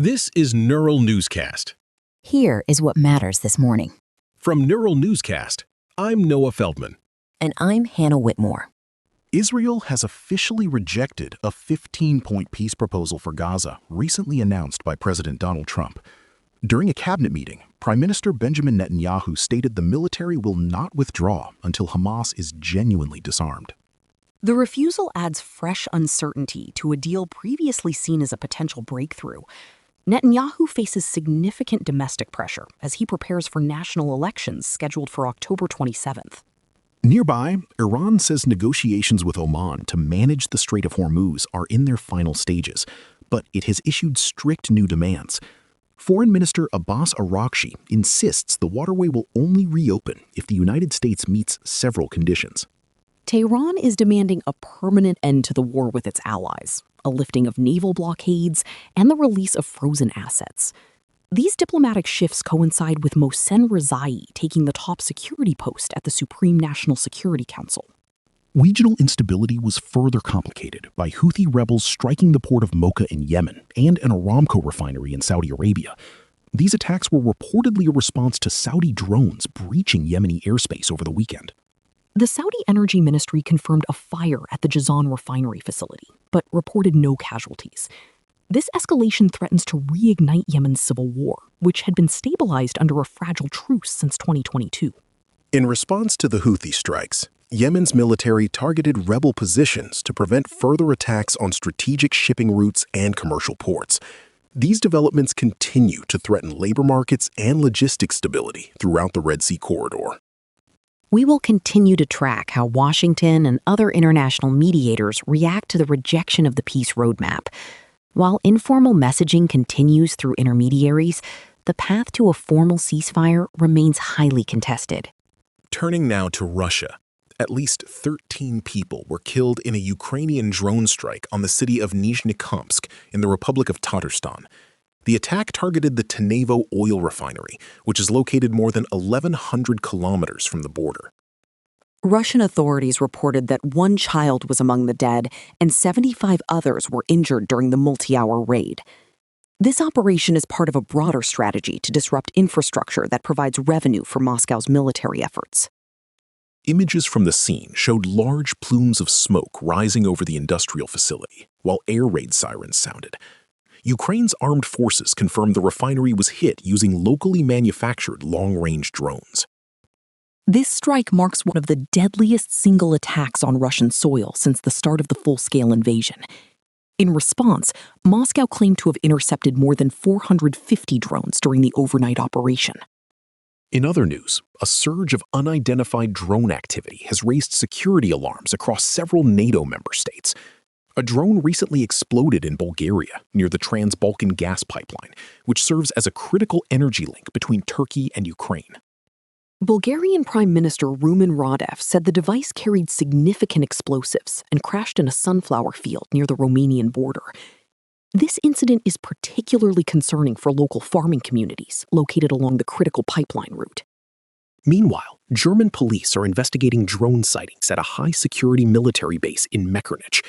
This is Neural Newscast. Here is what matters this morning. From Neural Newscast, I'm Noah Feldman. And I'm Hannah Whitmore. Israel has officially rejected a 15-point peace proposal for Gaza recently announced by President Donald Trump. During a cabinet meeting, Prime Minister Benjamin Netanyahu stated the military will not withdraw until Hamas is genuinely disarmed. The refusal adds fresh uncertainty to a deal previously seen as a potential breakthrough. Netanyahu faces significant domestic pressure as he prepares for national elections scheduled for October 27th. Nearby, Iran says negotiations with Oman to manage the Strait of Hormuz are in their final stages, but it has issued strict new demands. Foreign Minister Abbas Araghchi insists the waterway will only reopen if the United States meets several conditions. Tehran is demanding a permanent end to the war with its allies, a lifting of naval blockades, and the release of frozen assets. These diplomatic shifts coincide with Mohsen Rezai taking the top security post at the Supreme National Security Council. Regional instability was further complicated by Houthi rebels striking the port of Mocha in Yemen and an Aramco refinery in Saudi Arabia. These attacks were reportedly a response to Saudi drones breaching Yemeni airspace over the weekend. The Saudi Energy Ministry confirmed a fire at the Jazan refinery facility, but reported no casualties. This escalation threatens to reignite Yemen's civil war, which had been stabilized under a fragile truce since 2022. In response to the Houthi strikes, Yemen's military targeted rebel positions to prevent further attacks on strategic shipping routes and commercial ports. These developments continue to threaten labor markets and logistics stability throughout the Red Sea corridor. We will continue to track how Washington and other international mediators react to the rejection of the peace roadmap. While informal messaging continues through intermediaries, the path to a formal ceasefire remains highly contested. Turning now to Russia, at least 13 people were killed in a Ukrainian drone strike on the city of Nizhny-Kamsk in the Republic of Tatarstan. The attack targeted the Tenevo oil refinery, which is located more than 1,100 kilometers from the border. Russian authorities reported that one child was among the dead and 75 others were injured during the multi-hour raid. This operation is part of a broader strategy to disrupt infrastructure that provides revenue for Moscow's military efforts. Images from the scene showed large plumes of smoke rising over the industrial facility, while air raid sirens sounded. Ukraine's armed forces confirmed the refinery was hit using locally manufactured long-range drones. This strike marks one of the deadliest single attacks on Russian soil since the start of the full-scale invasion. In response, Moscow claimed to have intercepted more than 450 drones during the overnight operation. In other news, a surge of unidentified drone activity has raised security alarms across several NATO member states. A drone recently exploded in Bulgaria near the Trans-Balkan gas pipeline, which serves as a critical energy link between Turkey and Ukraine. Bulgarian Prime Minister Rumen Radev said the device carried significant explosives and crashed in a sunflower field near the Romanian border. This incident is particularly concerning for local farming communities located along the critical pipeline route. Meanwhile, German police are investigating drone sightings at a high-security military base in Meckernich.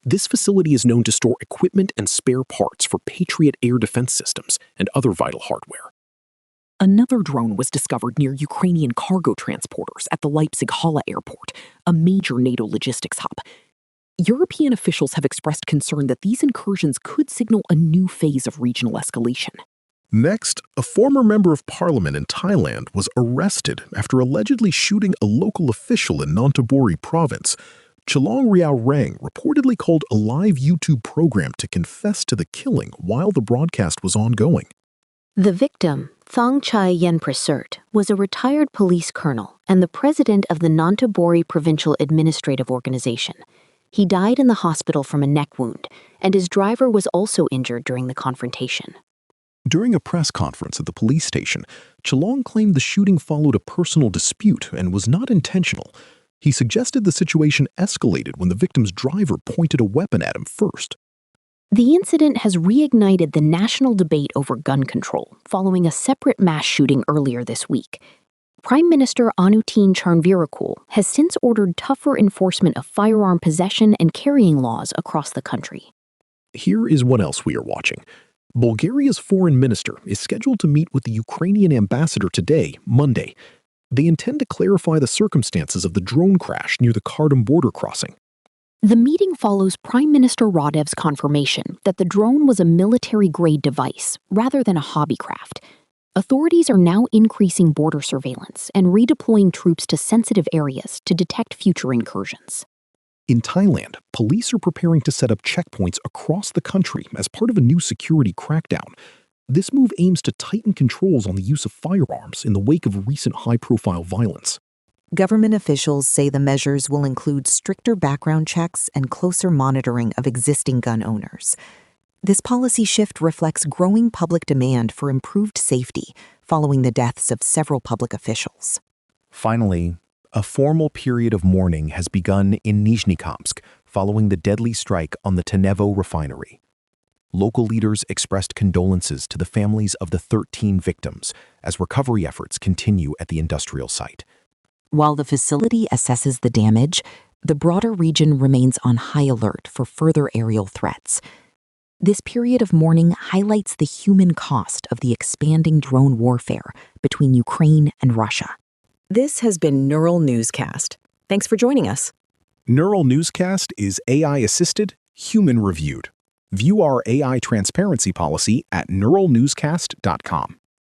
This facility is known to store equipment and spare parts for Patriot air defense systems and other vital hardware. Another drone was discovered near Ukrainian cargo transporters at the Leipzig-Halle airport, a major NATO logistics hub. European officials have expressed concern that these incursions could signal a new phase of regional escalation. Next, a former member of parliament in Thailand was arrested after allegedly shooting a local official in Nonthaburi province. Chalong Riao Rang reportedly called a live YouTube program to confess to the killing while the broadcast was ongoing. The victim, Thong Chai Yen Prasert, was a retired police colonel and the president of the Nonthaburi Provincial Administrative Organization. He died in the hospital from a neck wound, and his driver was also injured during the confrontation. During a press conference at the police station, Chalong claimed the shooting followed a personal dispute and was not intentional. He suggested the situation escalated when the victim's driver pointed a weapon at him first. The incident has reignited the national debate over gun control following a separate mass shooting earlier this week. Prime Minister Anutin Charnvirakul has since ordered tougher enforcement of firearm possession and carrying laws across the country. Here is what else we are watching. Bulgaria's foreign minister is scheduled to meet with the Ukrainian ambassador today, Monday. They intend to clarify the circumstances of the drone crash near the Kardam border crossing. The meeting follows Prime Minister Radev's confirmation that the drone was a military-grade device rather than a hobby craft. Authorities are now increasing border surveillance and redeploying troops to sensitive areas to detect future incursions. In Thailand, police are preparing to set up checkpoints across the country as part of a new security crackdown. This move aims to tighten controls on the use of firearms in the wake of recent high-profile violence. Government officials say the measures will include stricter background checks and closer monitoring of existing gun owners. This policy shift reflects growing public demand for improved safety following the deaths of several public officials. Finally, a formal period of mourning has begun in Nizhnekamsk following the deadly strike on the Tenevo refinery. Local leaders expressed condolences to the families of the 13 victims as recovery efforts continue at the industrial site. While the facility assesses the damage, the broader region remains on high alert for further aerial threats. This period of mourning highlights the human cost of the expanding drone warfare between Ukraine and Russia. This has been Neural Newscast. Thanks for joining us. Neural Newscast is AI-assisted, human-reviewed. View our AI transparency policy at neuralnewscast.com.